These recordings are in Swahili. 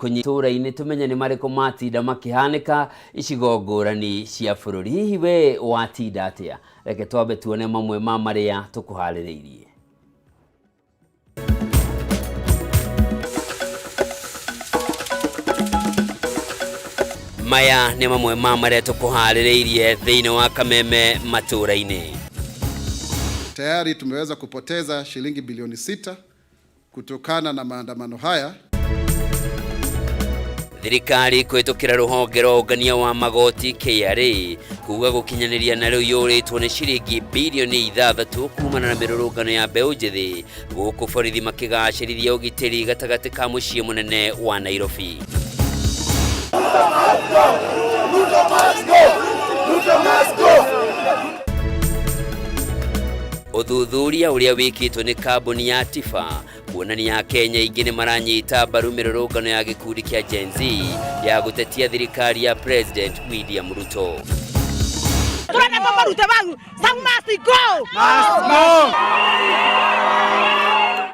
Kunyitura-ini tumenye ni mariko matinda makihanika icigo ngũrani cia bũrũri. Hihi we watinda atia? Reke twambe tuone mamwe ma maria tukuharĩrĩirie. Maya ni mamwe ma maria tukuharĩrĩirie thĩinĩ wa Kameme matũra-ini. Tayari tumeweza kupoteza shilingi bilioni 6 kutokana na maandamano haya. Thirikari kwitukira ruhonge rwa ungania wa magoti KRA kuga gukinyaniria na riu yuritwo ni ciringi bilioni 6 kumana na mirurungano ya mbeũ njithi guku borithi makigacirithia ugitiri gatagati ka muciĩ munene wa Nairobi. Uthuthuria uria wikitwo ni kambuni ya Tifa kuonania Kenya ingĩ nĩ maranyita mbaru mirurungano ya gikundi kia Gen Z ya gutetia thirikari ya President William Ruto.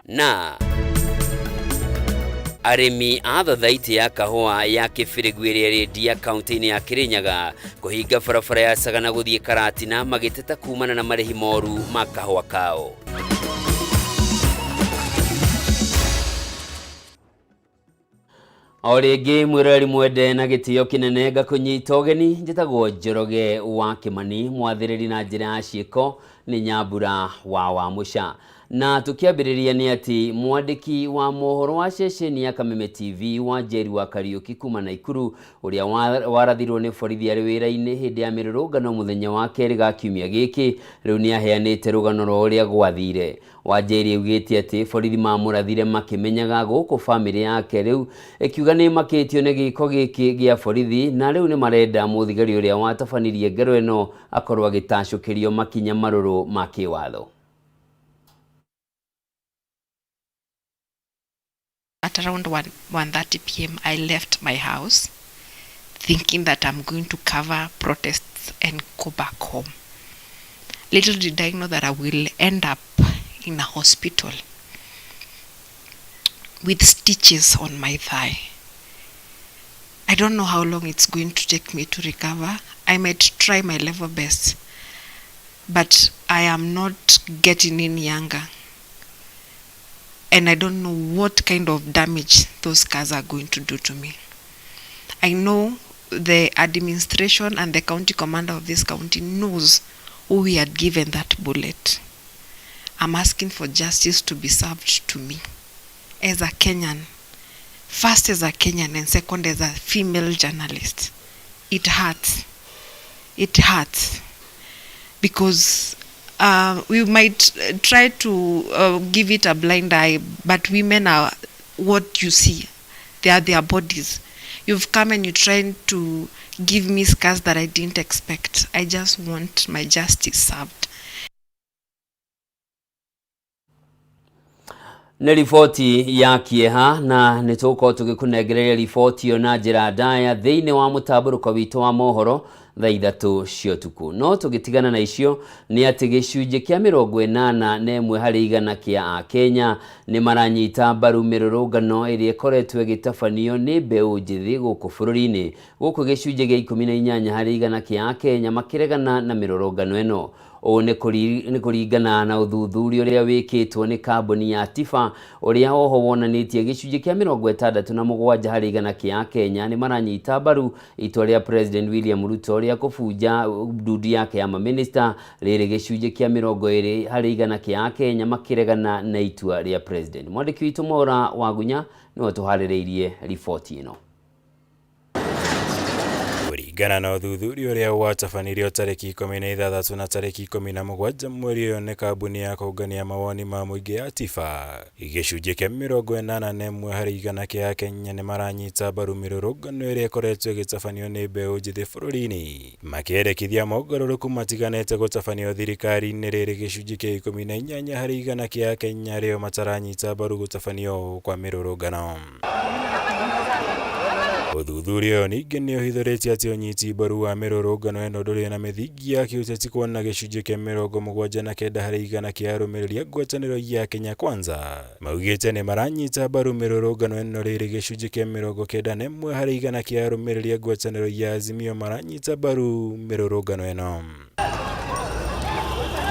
Na arimi a thothaiti ya kahua ya Kĩbĩrĩgu ĩrĩa ĩrĩ kaunti-inĩ ya Kirinyaga kuhinga barabara ya Sagana guthii Karatina magiteta kumana na marĩhi moru ma kahua kao. O rĩngĩ mwĩroreri mwende na gĩtĩo kĩnene ngakunyita ũgeni njĩtagwo Njoroge wa Kĩmani, mwathĩrĩri na njĩra ya ciĩko nĩ Nyambura wa Mũca. Na tukiambĩrĩria nĩ atĩ mwandĩki wa mohoro wa ceceni ya Kameme TV wa Njeri wa Kariuki kuma Naikuru ũrĩa warathirwo nĩ borithi arĩ wĩra-inĩ hĩndĩ ya mĩrũrũngano mũthenya wa kerĩ ga kiumia gĩkĩ rĩu nĩ aheanĩte rũgano rwa ũrĩa gwathire. Wanjeri augĩte atĩ borithi mamũrathire makĩmenyaga gũkũ bamĩrĩ yake rĩu ĩkiuga nĩ makĩtio nĩ gĩko gĩkĩ gĩa borithi na rĩu nĩ marenda mũthigari ũrĩa watabanirie ngero ĩno akorwo agĩtacũkĩrio makinya marũrũ ma kĩwatho. At around 1:30 p.m. I left my house thinking that I'm going to cover protests and go back home. Little did I know that I will end up in a hospital with stitches on my thigh. I don't know how long it's going to take me to recover. I might try my level best, but I am not getting any younger. And I don't know what kind of damage those scars are going to do to me. I know the administration and the county commander of this county knows who we had given that bullet. I'm asking for justice to be served to me as a Kenyan, first as a Kenyan and second as a female journalist. It hurts. It hurts because we might try to give it a blind eye, but women are what you see. They are their bodies. You've come and you're trying to give me scars that I didn't expect. I just want my justice served. Nĩ riboti ya kĩeha na nĩ tũgũkorwo tũgĩkũnengereria riboti ĩyo na njĩra ndaya thĩinĩ wa mũtambũrũko witũ wa mohoro thaa 3 cia ũtukũ. No tũgĩtigana na icio nĩ atĩ gĩcunjĩ kĩa 81% kĩa Akenya nĩ maranyita mbaru mĩrũrũngano ĩrĩa ĩkoretwo ĩgĩtabanio nĩ mbeũ njĩthĩ gũkũ bũrũri-inĩ. Gũkũ gĩcunjĩ gĩa 18% kĩa Akenya makĩregana na mĩrũrũngano ĩno. O nĩ kũringana na ũthuthuria ũrĩa wĩkĩtwo nĩ kambuni ya Tifa ũrĩa oho wonanĩtie gĩcunjĩ kĩa 67% kĩa Akenya nĩ maranyita mbaru itua rĩa President William Ruto rĩa kũbunja ndudu yake ya maminista, rĩrĩ gĩcunjĩ kĩa 20% kĩa Akenya makĩregana na itua rĩa President. Mwandĩki witũ Mwaura wa Gunya nĩwe tũharĩrĩirie riboti ĩno. Kũringana na ũthuthuria ũrĩa watabanirio tarĩki 16 na tarĩki 17 mweri ũyũ nĩ kambuni ya kũũngania mawoni ma mũingĩ ya Tifa, gĩcunjĩ kĩa 81% kĩa Akenya nĩ maranyita mbaru mĩrũrũngano ĩrĩa ĩkoretwo ĩgĩtabanio nĩ mbeũ njĩthĩ bũrũri-inĩ makĩendekithia mogarũrũku matiganĩte gũtabanio thirikari-inĩ, rĩrĩ gĩcunjĩ kĩa 18% kĩa Akenya arĩa mataranyita mbaru gũtabanio kwa mĩrũrũngano. Uthuthuria ningĩ nĩ ũhithũrĩtie atĩ ũnyiti mbaru wa mĩrũrũngano ĩno ndũrĩ na mĩthingi ya kĩũteti kuona gĩcunjĩ kĩa 79 harĩ igana kĩa arũmĩrĩri a ngwatanĩro ya Kenya Kwanza maugĩte nĩ maranyita mbaru mĩrũrũngano ĩno, rĩrĩ gĩcunjĩ kĩa 91 harĩ igana kĩa arũmĩrĩri a ngwatanĩro ya Azimio maranyita mbaru mĩrũrũngano ĩno.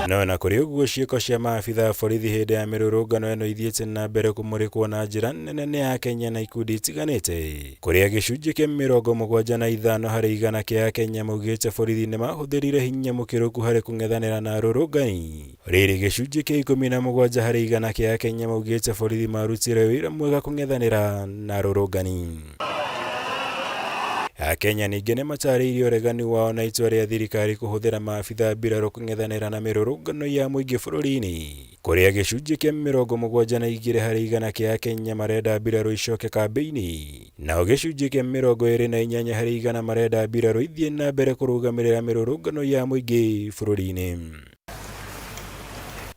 No na kũrĩ ũguo ciĩko cia maabitha a borithi hĩndĩ ya mĩrũrũngano ĩno ithiĩte na mbere kũmũrĩkwo na njĩra nene nĩ Akenya na ikundi itiganĩte, kũrĩa gĩcunjĩ kĩa 75 harĩ igana kĩa Akenya maugĩte borithi nĩ mahũthĩrire hinya mũkĩrũku harĩ kũng'ethanĩra na arũrũngani, rĩrĩ gĩcunjĩ kĩa 17 harĩ igana kĩa Akenya maugĩte borithi marutire wĩra mwega kũng'ethanĩra na arũrũngani. Akenya ningĩ nĩ matarĩirie ũregani wao na itua rĩa thirikari kũhũthĩra maabitha mbirarũ kũng'ethanĩra na mĩrũrũngano ya mũingĩ bũrũri-inĩ, kũrĩa gĩcunjĩ kĩa 72 harĩ igana kĩa Akenya marenda mbirarũ icoke kambĩ-inĩ, nao gĩcunjĩ kĩa 28 harĩ igana marenda mbirarũ ithiĩ na mbere kũrũgamĩrĩra mĩrũrũngano ya mũingĩ bũrũri-inĩ.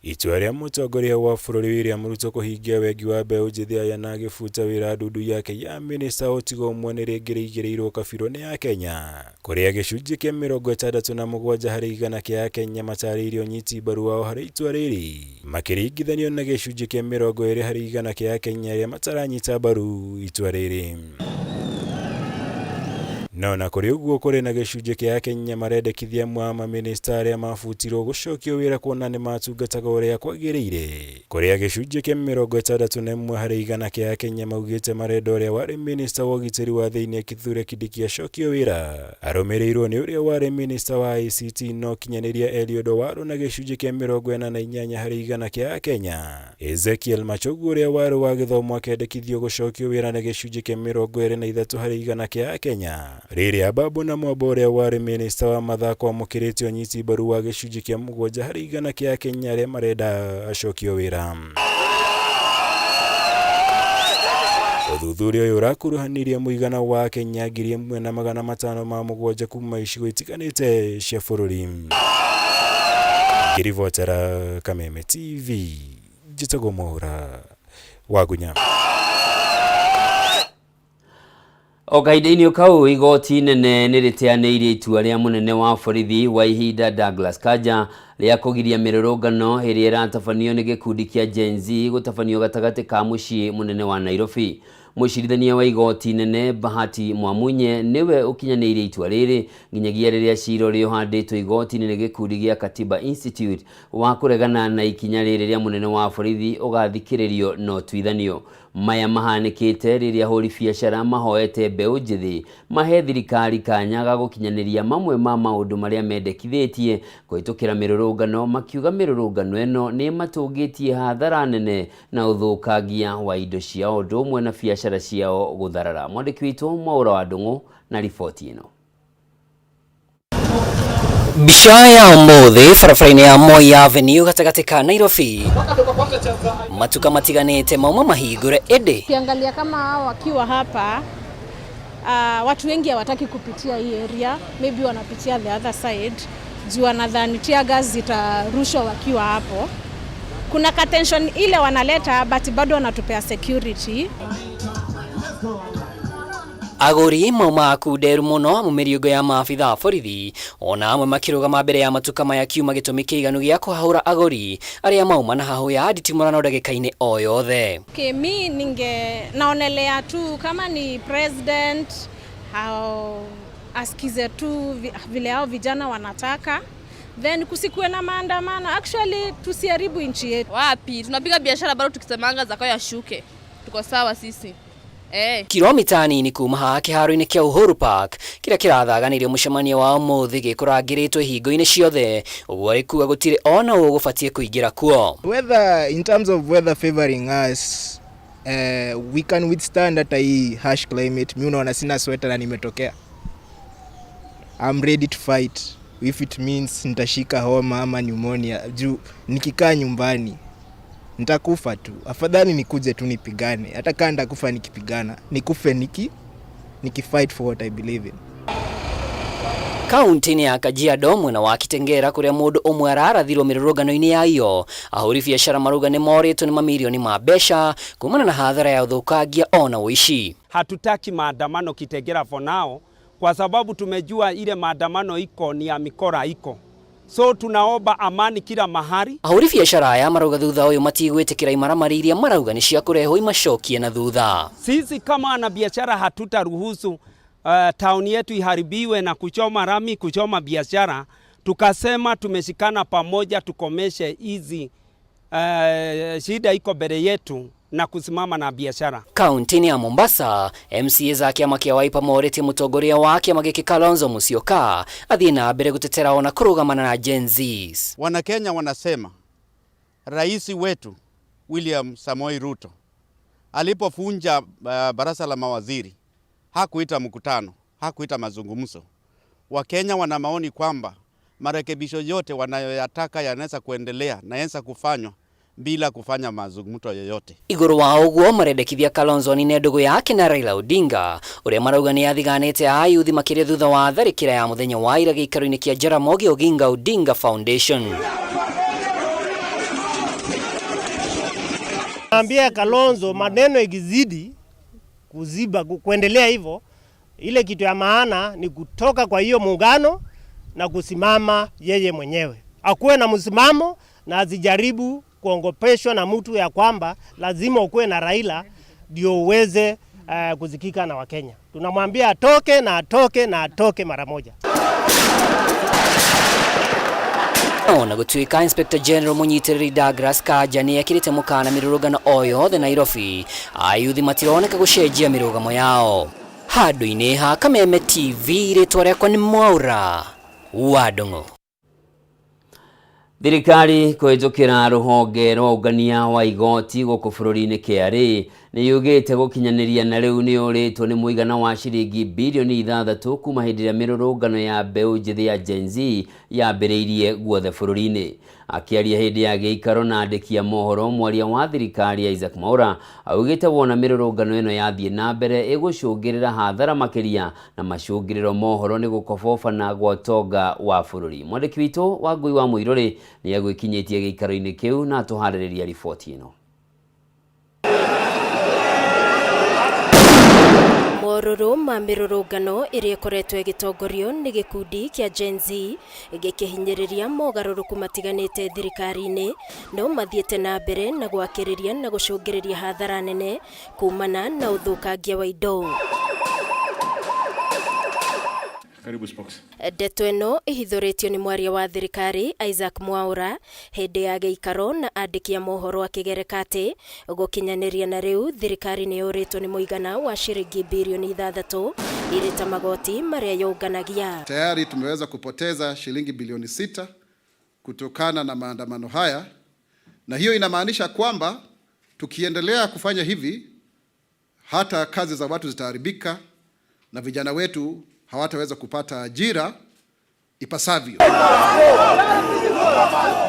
Itua rĩa mũtongoria wa bũrũri William Ruto kũhingia wengi wa mbeũ njĩthĩ aya na agĩbuta wĩra ndundu yake ya minista ũtigo ũmwe nĩ rĩngĩ rĩigĩrĩirwo kabirũ nĩ Akenya, kũrĩa gĩcunjĩ kĩa 67 harĩ igana kĩa Akenya matarĩirie ũnyiti mbaru wao harĩ itua rĩrĩ, makĩringithanio na gĩcunjĩ kĩa 20 harĩ igana kĩa Akenya arĩa mataranyita mbaru itua rĩrĩ. No na kũrĩ ũguo kũrĩ na gĩcunjĩ kĩa Akenya marendekithia maminista arĩa mabutirwo gũcokio wĩra kuona nĩ matungataga ũrĩa kwagĩrĩire, kũrĩa gĩcunjĩ kĩa 61 harĩ igana kĩa Akenya maugĩte marenda ũrĩa warĩ minista wa ũgitĩri wa thĩinĩ Kithure Kindiki acokio wĩra, arũmĩrĩirwo nĩ ũrĩa warĩ minista wa ICT no kinyanĩria Eliud Owalo na gĩcunjĩ kĩa 48 harĩ igana kĩa Akenya. Ezekiel Machogu ũrĩa warĩ wa gĩthomo akendekithio gũcokio wĩra na gĩcunjĩ kĩa 23 harĩ igana kĩa Akenya, rĩrĩ Ababu na Mwamba ũrĩa warĩ minista wa mathako amũkĩrĩte ũnyiti mbaru wa gĩcunjĩ kĩa 7 harĩ igana kĩa Akenya arĩa marenda acokio wĩra. Ũthuthuria ũyũ ũrakuruhanirie mũigana wa Akenya 1,507 kuma icigo itiganĩte cia bũrũri. Ngĩribotera Kameme TV, njĩtagwo Mwaura Wagunya. O kahinda-inĩ kau igoti nene nĩ rĩteanĩirie itua rĩa mũnene wa borithi wa ihinda Douglas Kanja rĩa kũgiria mĩrũrũngano ĩrĩa ĩratabanio nĩ gĩkundi kĩa Gen Z gũtabanio gatagatĩ ka mũciĩ mũnene wa Nairobi. Mũcirithania wa igoti nene Bahati Mwamunye niwe ũkinyanĩirie itua rĩrĩ nginyagia rĩrĩa cira ũrĩa ũhandĩtwo igoti-inĩ nĩ gĩkundi gĩa Katiba Institute wa kũregana na ikinya rĩrĩ rĩa mũnene wa borithi ũgathikĩrĩrio na ũtuithanio. Maya mahanĩkĩte rĩrĩa ahũri biacara mahoete mbeũ njĩthĩ mahe thirikari kanya ga gũkinyanĩria mamwe ma maũndũ marĩa mendekithĩtie kũhĩtũkĩra mĩrũrũngano, makiuga mĩrũrũngano ĩno nĩ matũngĩtie hathara nene na ũthũkangia wa indo ciao ũndũ ũmwe na biacara ciao gũtharara. Mwandĩki witũ Mwaura wa Ndung'u na riboti ĩno. Mbica ya ũmũthĩ barabara-inĩ ya Moi Avenue gatagatĩ ka Nairobi, matuka matiganĩte mauma mahingũre ĩndĩ. Ukiangalia kama hao wakiwa hapa, watu wengi hawataki kupitia hii area, maybe wanapitia the other side juu wanadhani tear gas zitarushwa wakiwa hapo. Kuna tension ile wanaleta but bado wanatupea security. Agũri mauma kunderu mũno mĩriũngo ya maabitha a borithi ona amwe makĩrũgama mbere ya matuka maya kiuma gĩtũmi kĩiganu gĩa kũhahũra agũri arĩa mauma na hahũ ya nditimũrano ndagĩka-inĩ o yothe. Mi naonelea tu kama ni president asikize tu vile hao vijana wanataka, then kusikuwe na maandamano. Actually tusiharibu nchi yetu. Wapi tunapiga biashara bado tukisemanga zako ya shuke, tuko sawa sisi. Kilomita nini kuma haha kĩharo-inĩ kĩa Uhuru Park kĩrĩa kĩrathaganĩrio mũcemanio wa ũmũthĩ gĩkũrangĩrĩtwo ihingo-inĩ ciothe, ũguo arĩ kuga gũtirĩ ona ũũ gũbatiĩ kũingĩra kuo. Whether in terms of weather favoring us, we can withstand hata hii harsh climate. Mimi unaona sina sweater na nimetokea. I'm ready to fight if it means nitashika homa ama pneumonia. Juu nikikaa nyumbani nitakufa tu. Afadhali nikuje tu nipigane. Hata kama nitakufa nikipigana, nikufe nikifight for what I believe in. Kaunti-inĩ ya Kajiado mwena wa Kitengera kũrĩa mũndũ ũmwe ararathirwo mĩrũrũngano-inĩ ya iyo, ahũri biacara maruga nĩ morĩtwo nĩ mamirioni ma mbeca kumana na hathara ya ũthũkangia ona ũici. hatutaki maandamano Kitengela for now, kwa sababu tumejua ile maandamano iko ni ya mikora iko. So tunaomba amani kila mahali. Ahuri biashara aya marauga thutha uyu matigwitikira imaramari iria marauga ni cia kureho imacokie na thutha. Sisi kama ana biashara hatutaruhusu town yetu iharibiwe na kuchoma rami, kuchoma biashara. Tukasema tumeshikana pamoja tukomeshe hizi shida iko mbele yetu na kusimama na biashara. Kaunti ya Mombasa, MCA za kiama kia Wiper moretie mutongoria wa kiama giki Kalonzo Musyoka athie na mbere gutetera ona kurugamana na Gen Zs. Wanakenya wanasema rais wetu William Samoei Ruto alipofunja baraza la mawaziri hakuita mkutano, hakuita mazungumzo. Wakenya wana maoni kwamba marekebisho yote wanayoyataka yanaweza kuendelea na yanaweza kufanywa bila kufanya mazungumzo yoyote. Iguru wa uguo marendekithia Kalonzo ni ndugu yake na Raila Odinga uria marauga ni athiganite ayuthi makiria thutha wa tharikira ya muthenya wa ira gikaro-ini kia Jaramogi Oginga Odinga Foundation. Ambia Kalonzo maneno ikizidi kuziba kuendelea hivyo, ile kitu ya maana ni kutoka kwa hiyo muungano na kusimama yeye mwenyewe. Akuwe na msimamo na azijaribu kuongopeshwa na mtu ya kwamba lazima ukuwe na Raila ndio uweze kuzikika na Wakenya. Tunamwambia atoke na atoke na atoke mara moja. Ona gutuika Inspector General Munyitiriri Douglas Kanja ni akirite mukana mirurugano oyo the Nairobi ayuthi matironeka gucenjia mirugamo yao. Handu-ini ha Kameme TV ritwa riakwa ni Mwaura wa Ndung'u. Thirikari kuhitukira ruhonge rwa ugania wa igoti guku bururi-ini KRA ni yugite gukinyaniria na riu ni uritwo ni muigana wa shilingi bilioni 6 kuma hindi ya mirurungano ya mbeu njithi ya Gen Z yambiriirie guothe bururi-ini. Akiaria hindi ya giikaro na andiki a mohoro, mwaria wa thirikari Isaac Mwaura augite wona mirurungano ino yathie na mbere igucungirira hathara makiria na macungiriro mohoro ni gukobobana gwa utonga wa bururi. Mwandiki witu wa Ngui wa Muiruri ni agwikinyitie giikaro-ini kiu na tuhaririria riboti ino. Mororo ma mirurungano iria ikoretwo igitongorio ni gikundi kia Gen Z gikihinyiriria mogaruruku matiganite thirikari-ini no mathiete na mbere na gwakiriria na gucungiriria hathara nene kumana na uthukangia wa indo. Ndeto ĩno ihithuritio ni mwaria wa thirikari Isaac Mwaura hindi ya giikaro na andiki a mohoro akigereka ati gukinyaniria na riu thirikari ni yuritwo ni muigana wa shilingi bilioni 6 irita magoti maria yunganagia. Tayari tumeweza kupoteza shilingi bilioni 6 kutokana na maandamano haya, na hiyo inamaanisha kwamba tukiendelea kufanya hivi hata kazi za watu zitaharibika na vijana wetu hawataweza kupata ajira ipasavyo.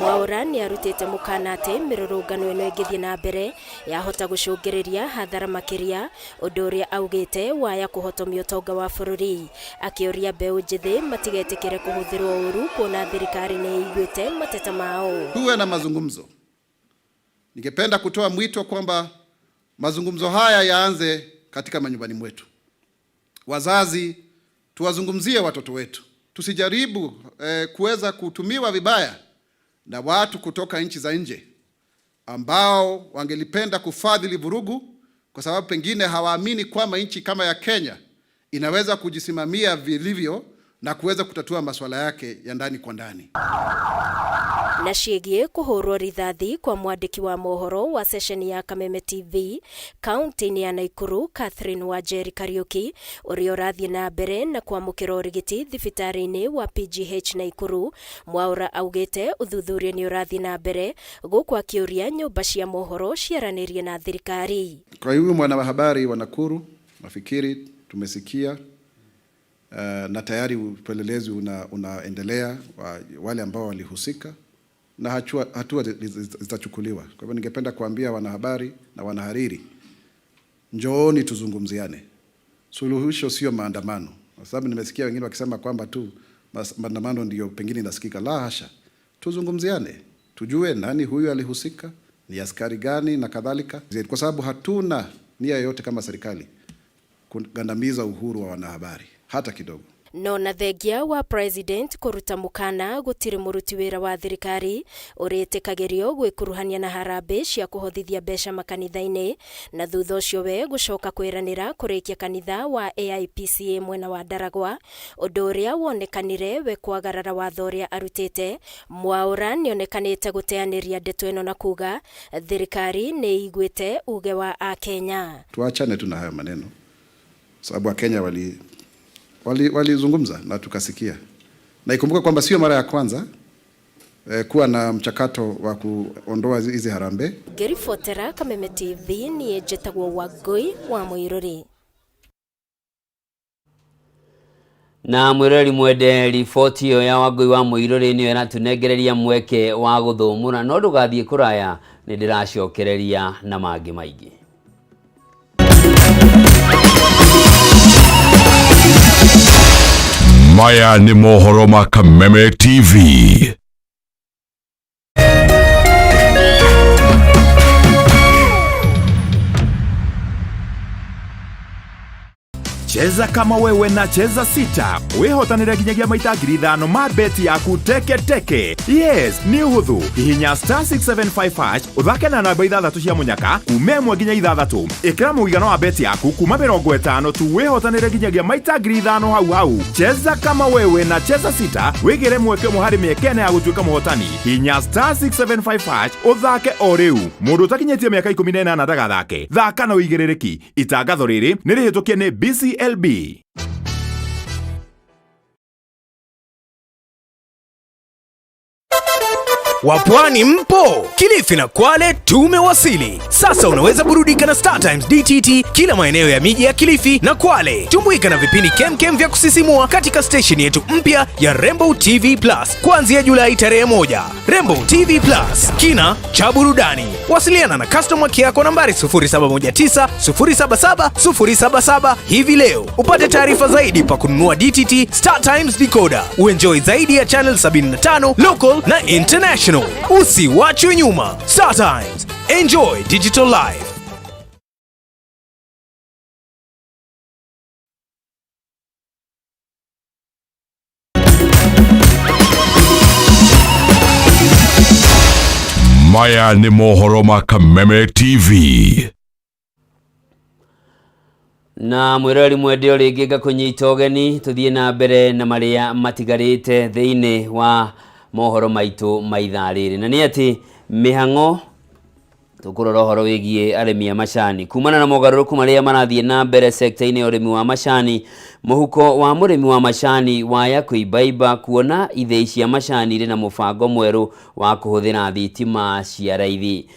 Mwaura ni arutite mukana ati mirurungano ino igithie na mbere yahota gucungiriria hathara makiria undu uria augite waya kuhotomia utonga wa bururi. Akioria mbeu njithi matigetikire kuhuthirwo uru kuona thirikari ni iguite mateta mao. Tuwe na mazungumzo. Ningependa kutoa mwito kwamba mazungumzo haya yaanze katika manyumbani mwetu. Wazazi, tuwazungumzie watoto wetu. Tusijaribu kuweza kutumiwa vibaya na watu kutoka nchi za nje ambao wangelipenda kufadhili vurugu kwa sababu pengine hawaamini kwamba nchi kama ya Kenya inaweza kujisimamia vilivyo na kuweza kutatua masuala yake ya ndani kwa ndani. Na ciĩgiĩ kuhurwo rithathi kwa mwandiki wa mohoro wa sesheni ya Kameme TV kaunti-inĩ ya Naikuru Catherine Wanjeri Kariuki ũrĩa ũrathiĩ na mbere na kwamũkĩra ũrigiti thibitarĩ-inĩ wa PGH Naikuru. Mwaura augĩte ũthuthuria nĩ ũrathiĩ na mbere gũkũ akĩũria nyũmba cia mohoro ciaranĩrie na thirikari. Kwa hiyo mwanahabari wa Nakuru, nafikiri tumesikia na tayari upelelezi unaendelea wale ambao walihusika na hatua zitachukuliwa. Kwa hivyo ningependa kuambia wanahabari na wanahariri, njooni tuzungumziane. Suluhisho sio maandamano. Kwa sababu nimesikia wengine wakisema kwamba tu maandamano ndio pengine inasikika. La hasha. Tuzungumziane. Tujue nani huyu alihusika, ni askari gani na kadhalika. Kwa sababu hatuna nia yoyote kama serikali kugandamiza uhuru wa wanahabari hata kidogo. No na thengia wa president kuruta mukana gutiri muruti wira wa thirikari uritikagirio gwikuruhania na harambe cia kuhothithia besha makanitha-ini na thutha ucio we gucoka kwiranira kurikia kanitha wa AIPCA mwena wa Ndaragwa, undu uria wonekanire we kwagarara watho uria arutite. Mwaura nionekanite guteaniria ndeto ino na kuga thirikari ni igwite uge wa Akenya. Tuachane tu na hayo maneno, sababu Wakenya walizungumza na tukasikia, na ikumbuka kwamba sio mara ya kwanza kuwa na mchakato wa kuondoa hizi harambe. Gerifotera Kameme TV ni Jetagwo Wagoi wa Muiruri. Na mwirori mwende riboti yo ya Wagoi wa Muiruri niyo iratunegereria mweke wa guthumura, no ndugathie kuraya ni ndiracokereria na mangi maingi. Maya ni mohoro ma Kameme TV. Cheza kama wewe na cheza sita. Wehotanira ginyagia maita 5,000 ma beti yaku teke. Yes, ni uhuthu. Hihinya *675# uthake na namba 6 cia munyaka kume mwe ginya 6. Ikira muigano wa beti yaku kuma 50 tu wehotanira ginyagia maita 5,000 hau. Cheza kama wewe na cheza sita. Wigire mweke muhari miekene ya gutuika muhotani. Hihinya *675# uthake o riu. Mundu utakinyetie miaka 18 ndagathake. Thaka na uigirereki. Itangatho riri nirihitukie ni BCLB. Wapwani mpo? Kilifi na Kwale tumewasili. Sasa unaweza burudika na Star Times DTT kila maeneo ya miji ya Kilifi na Kwale. Tumbuika na vipindi kemkem vya kusisimua katika station yetu mpya ya Rainbow TV Plus kuanzia Julai tarehe 1. Rainbow TV Plus, kina cha burudani. Wasiliana na customer care kwa nambari 0719 077 077 hivi leo. Upate taarifa zaidi pa kununua DTT Star Times decoder. Uenjoy zaidi ya channel 75 local na international. Usiwachwe nyuma. Star Times. Enjoy digital life. Maya ni mohoro ma Kameme TV. Na mwirori mwende ringi ngakunyita ugeni tuthie na mbere na maria matigarite thiini wa mohoro maitu maitha riri, na ni ati mihango tukurora horo wigie arimi a macani kumana na mogaruruku maria marathie na mbere sekta-ini ya urimi wa macani. Muhuko wa murimi wa macani waya kuibaiba kuona ithei cia macani ri na mubango mweru wa kuhuthira thitima cia raithi.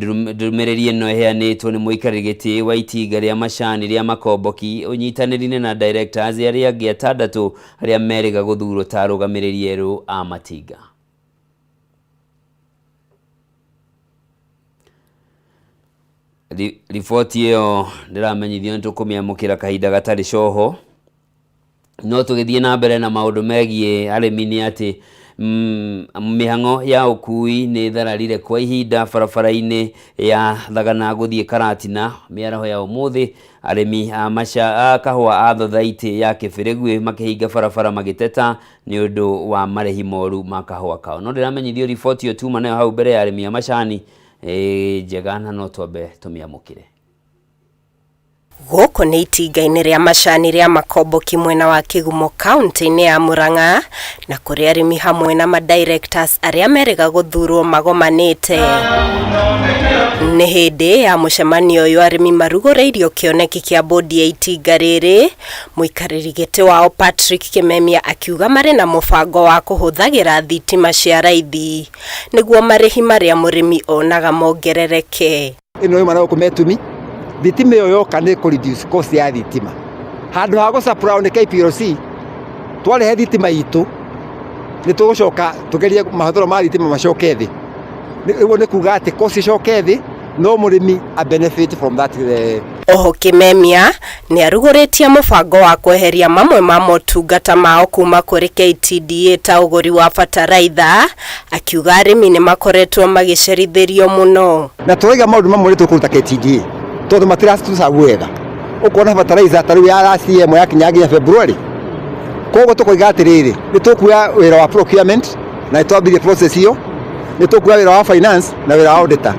Ndumiriri ino iheanitwo ni muikariri giti wa itinga ria macani ria Makomboki unyitanirine na directors aria angi 6 aria meriga guthurwo ta arugamiriri eru a matinga. Riboti iyo ndiramenyithio nitukumiamukira kahinda gatari coho, no tugithie na mbere na maundu megie arimi ni ati mihango ya ukui ni thararire kwa ihinda barabara-ini ya Thagana guthie Karatina miaraho ya umuthi. Arimi a kahua a Thothaiti ya Kibirigwi makihinga barabara magiteta ni undu wa marehi moru ma kahua kao. No ndiramenyithio riboti iyo tuma nayo hau mbere ya arimi a macani njegana no twambe tumiamukire. Goko ni itinga-ini ria macani ria Makomboki mwena wa Kigumo kaunti-ini ya Murang'a, na kuri arimi hamwe na madirectors aria meriga guthurwo magomanite. Ni hindi ya mucemanio uyu arimi marugoreirio kioneki kia bodi ya itinga riri. Muikariri giti wao Patrick Kimemia akiuga mari na mubango wa kuhuthagira thitima cia raithi niguo marihi maria murimi onaga mongerereke. Ino imana kumetumi thitima iyo yoka ni ku reduce cost ya thitima handu ha go supply ni KPLC twalehe thitima itu ni tugucoka tugerie mahuthiro ma thitima macoke thi nigo ni kuga ati cost coke thi no murimi a benefit from that. Oho Kimemia ni aruguritie mubango wa kweheria mamwe ma motungata mao kuma kuri KTDA ta uguri wa fataraitha, akiuga arimi ni makoretwo magicerithirio muno na turiga maundu mamwe tukuruta KTDA tondu matiratuca wega ukona fertilizer taru ya CM ya kinyagia February kogo tukoiga atiriri ni tukuya wira wa procurement na itwambithie process hiyo ni tukuya wira wa finance na wira wa auditor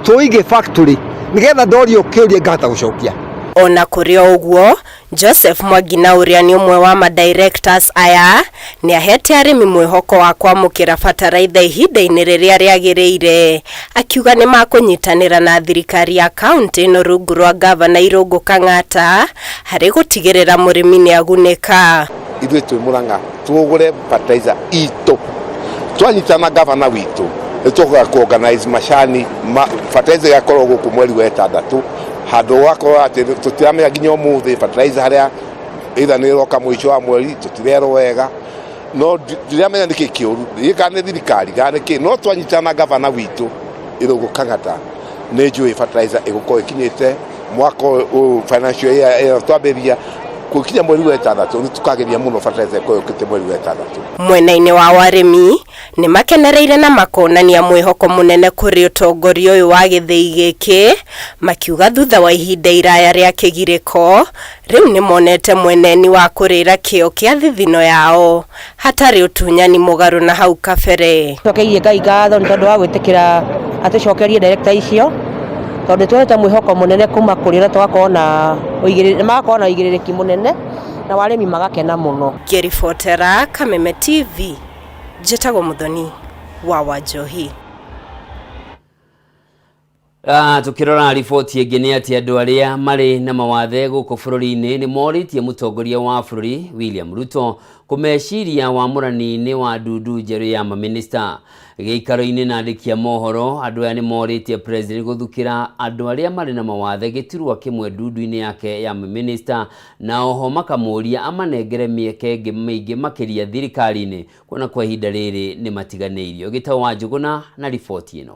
tuige factory nigetha ndorio kiurie ngahota gucokia. Ona kuri oguo Joseph Mwagina uria ni umwe wa ma directors aya ni ahete arimi mwihoko wa kwamukira fertilizer ihinda-ini riria riagiriire akiuga ni makunyitanira na thirikari ya county no rungu rwa governor Irungu Kang'ata hari gutigirira murimi ni aguneka. Ithuĩ twĩ Murang'a tugure fertilizer itu twanyitana governor witu tukoga kuorganize mashani fertilizer yakorwo guku mweri wa 6 handu wakorwo ati tutiramenya nginya umuthi fertilizer haria either ni roka mwisho wa mweri tutirero wega no ndiramenya niki kiuru ikane thirikari gane ki no twanyitana governor witu Irungu Kang'ata ni njui fertilizer igukorwo ikinyite mwaka financial year twambiria kukinya mweri wa 6 ni tukageria muno fertilizer ko yokite mweri wa 6. Mwena-ini wa warimi ni makenereire na makonania mwihoko munene kuri utongoria uyu wa githii giki makiuga thutha wa ihinda iraya ria kigiriko riu ni monete mweneni wa kurira kio kia thithino yao hatari utunyani mugaru na hau kabere. Tokeirie Ngai ngatho ni tondu wa gwitikira atucokerie director icio tondu tweta mwihoko munene kuma kurira twakona uigiriki munene na warimi magakena muno. Ngiribotera Kameme TV Njĩtagwo Muthoni wa Wanjohi. Tukirora riboti ĩngĩ nĩ atĩ andũ arĩa marĩ na mawathe gũkũ bũrũri-inĩ nĩ morĩtie mũtongoria wa bũrũri William Ruto kũmeciria wamũrani-inĩ wa ndundu njerũ ya maminista. Gĩikaro-inĩ na andĩki a mohoro andũ aya nĩ morĩtie president gũthukĩra andũ arĩa marĩ na mawathe gĩturwa kĩmwe ndundu-inĩ yake ya maminista na oho makamũria amanengere mĩeke ĩngĩ mĩingĩ makĩria thirikari-inĩ kuona kwa ihinda rĩrĩ nĩ matiganĩirio. Gĩtaũ wa Njũgũna na riboti ĩno.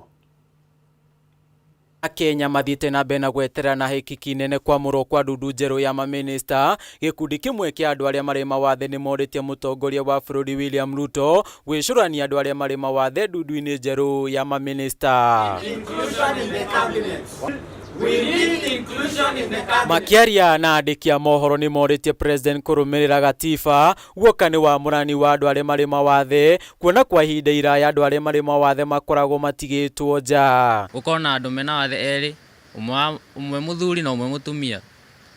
Akenya mathiĩte na mbere na gweterera na hĩkiki nene kwamũrwo kwa ndundu njerũ ya maminista. Gĩkundi kĩmwe kĩa andũ arĩa marĩ mawathe nĩ morĩtie mũtongoria wa bũrũri William Ruto gwĩcũrania andũ arĩa marĩ mawathe ndundu-inĩ njerũ ya maminista. Makiaria na andĩki a mohoro nĩ morĩtie president kũrũmĩrĩra gatiba guoka nĩ wamũrani wa andũ arĩa marĩ mawathe kuona kwa ihinda iraya andũ arĩa marĩ mawathe makoragwo matigĩtwo nja. Gũkorwo na andũ mena wathe erĩ, umwe mũthuri na umwe mũtumia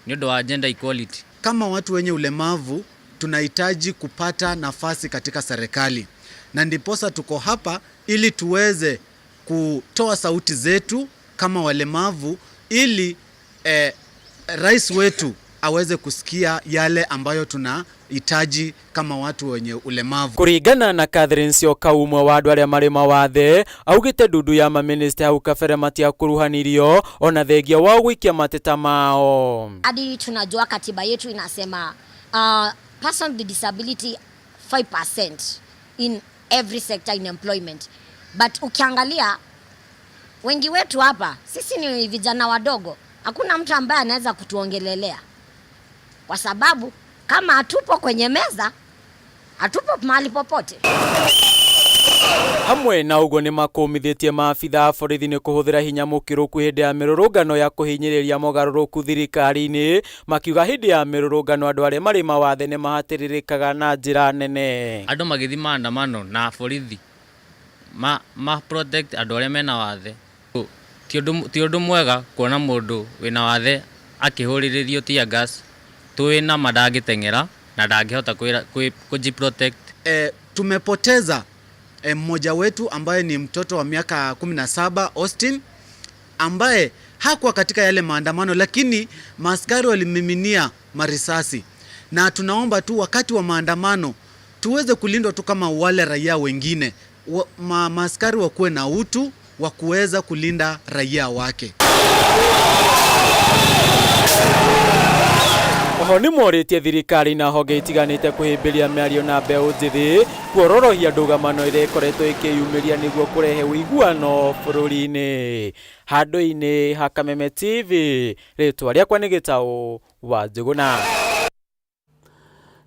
nĩ ũndũ wa gender equality. Kama watu wenye ulemavu tunahitaji kupata nafasi katika serikali, na ndiposa tuko hapa ili tuweze kutoa sauti zetu kama walemavu ili rais wetu aweze kusikia yale ambayo tunahitaji kama watu wenye ulemavu. Kuringana na Catherine Sioka umwe wa andũ arĩa marĩ mawathe augĩte ndundu ya maminista hau kabere matiakuruhanirio ona thengia wa gũikia mateta mao. Hadi tunajua katiba yetu inasema person with disability 5% in every sector in employment, but ukiangalia wengi wetu hapa sisi ni vijana wadogo, hakuna mtu ambaye anaweza kutuongelelea kwa sababu kama hatupo kwenye meza hatupo mahali popote. Hamwe na ugo nĩ makũmithĩtie maabitha a borithi nĩ kũhũthĩra hinya mũkĩrũku hĩndĩ ya mĩrũrũngano ya kũhinyĩrĩria mogarũrũku thirikari-inĩ, makiuga hĩndĩ ya mĩrũrũngano andũ arĩa marĩ mawathe nĩ mahatĩrĩrĩkaga na njĩra nene. Andũ magĩthiĩ maandamano na borithi ma protect andũ arĩa mena wathe. Ti ũndũ mwega kuona mũndũ wĩna wathe akĩhũrĩrĩrio tear gas twĩna madangĩteng'era na ndangĩhota kujiprotect. Tumepoteza mmoja wetu ambaye ni mtoto wa miaka 17 Austin, ambaye hakuwa katika yale maandamano, lakini maaskari walimiminia marisasi, na tunaomba tu wakati wa maandamano tuweze kulindwa tu kama wale raia wengine. Maaskari wakuwe na utu wa kuweza kulinda raia wake. Oho nĩ morĩtie thirikari na honge itiganĩte kũhĩmbĩria mĩario na mbeũ njĩthĩ kuororohia ndũgamano ĩrĩa ĩkoretwo ĩkĩyumĩria nĩguo kũrehe ũiguano bũrũri-inĩ. Handũ-inĩ ha Kameme TV, rĩtwa rĩakwa nĩ Gĩtaũ wa Njũgũna.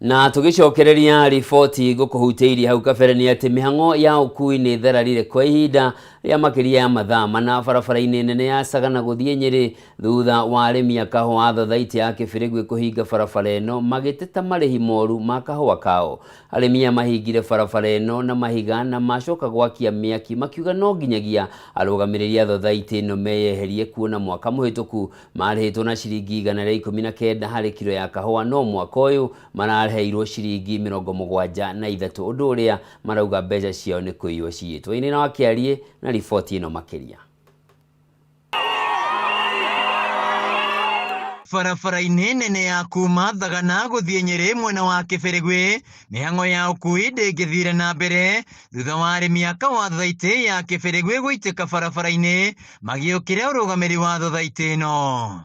Na tugicokereria riboti gukuhuteirie hau kabere ni ati mihango ya ukui ni therarire kwa ihinda ya makiria ya mathaa mana barabara-ini nene ya Sagana guthie Nyeri thutha wa arimi a kahua thothaiti ya Kibirigwi kuhinga barabara ino magiteta marihi moru ma kahua kao. Arimi mahingire barabara ino na mahiga na macoka gwakia miaki makiuga no nginyagia arugamiriria thothaiti ino meyeherie kuona mwaka muhituku marihitwo na ciringi 119 hari kilo ya kahua no mwaka uyu maraheirwo ciringi 73 undu uria marauga mbeca ciao ni kuiywo ciitwo. Ini na wakiarie na riboti ino makiria. Barabara-ini nene ya kuma Thagana guthie Nyeri mwena wa Kibirigwi mihango ya ukui ndingithire na mbere thutha wa arimi a kahua thothaiti ya Kibirigwi gwitika barabara-ini magiukire urugamiri wa thothaiti ino.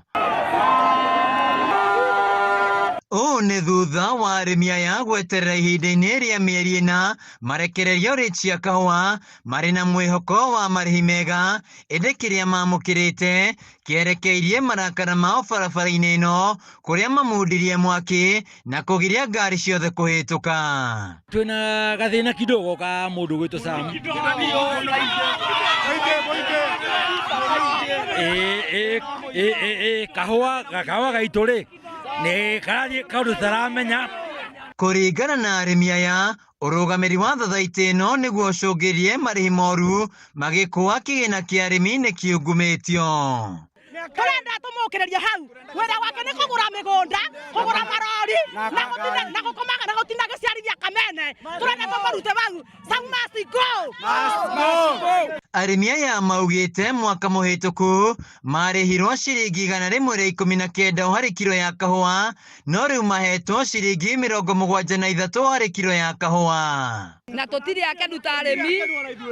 Ni thutha wa arimi aya gweterera ihinda-ini ria mieri ina marekererio richi a kahua mari na mwihoko wa marihi mega indi kiria mamukirite kierekeirie marakara mao barabara-ini ino kuria mamundirie mwaki na kugiria ngari ciothe kuhituka. Twina gathina kidogo ka mundu gwitwo Sam kahua gaitu ri ni karari kaundu taramenya. Kuringana na arimi aya urugamiri wa thothaiti ino niguo ucungirie marihi moru magikuwa kigina kia arimi ni kiungumitio. Turenda tumukireria hau wira wake ni kugura migunda kugura marori na gukomaga na gutina giciarithia kamene turenda tumarute bau Sam must go. Arimi aya maugite mwaka muhituku marihirwo ciringi 119 hari kilo ya kahua no riu mahetwo ciringi 73 hari kilo ya kahua. Na tutiri yake nduta arimi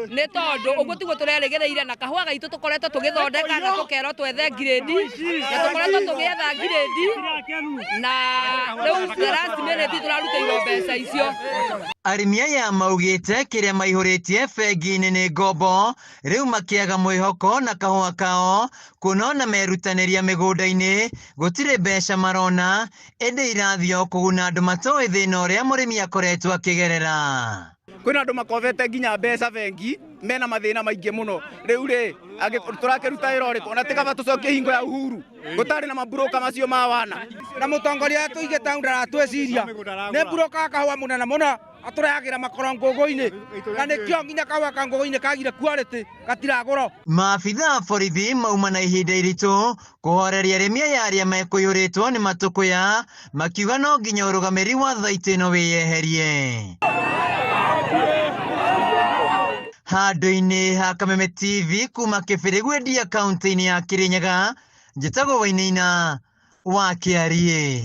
ni tondu uguo tiguo turerigereire na kahua gaitu tukoretwo tugithondeka na tukero twethe grade na tukoretwo tugietha grade na riu last minute turarutirwo mbeca icio. Arimi aya maugite kiria maihuritie bengi-ini ni ngombo riu makiaga mwihoko na kahua kao kunona merutaniria migunda-ini gutire mbeca marona indi irathio kuguna andu matoi thina uria murimi akoretwo akigerera. Kwina andu makovete nginya mbeca bengi mena mathina maingi muno riu ri turakiruta wira uriku na tikaba tucokie hingo ya Uhuru gutari na mabroka macio ma wana na mutongoria tuige taunda ratweciria ne broka kahua munene muno aturagira makoro ngugu-ini na nikio nginya kahua ka ngugu-ini kagire quality gatiraguro. Maabitha borithi mauma na ihinda iritu kuhoreria arimi aya aria mekuyuritwo ni matukuya makiuga no nginya urugamiri wa thothaiti ino wiyeherie. Handu-ini ha Kameme TV kuma Kibirigwi ndia kaunti-ini ya Kirinyaga njitagwo Wainaina wa Kiarie.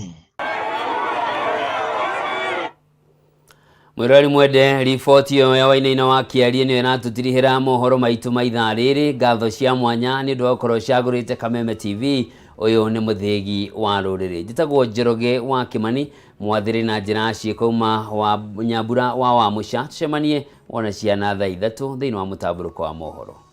Mwirori mwende riboti yo ya Wainaina wa Kiarie niyo natutirihira mohoro maitu maithaa riri ngatho cia mwanya ni ndu okoro ciagurite Kameme TV. Uyu ni muthigi wa ruriri njitagwo Njoroge wa Kimani mwathiri na njira ciikuma wa Nyambura wa Wamusha tucemanie wona ciana thaa 3 thiini wa mutaburuko wa mohoro.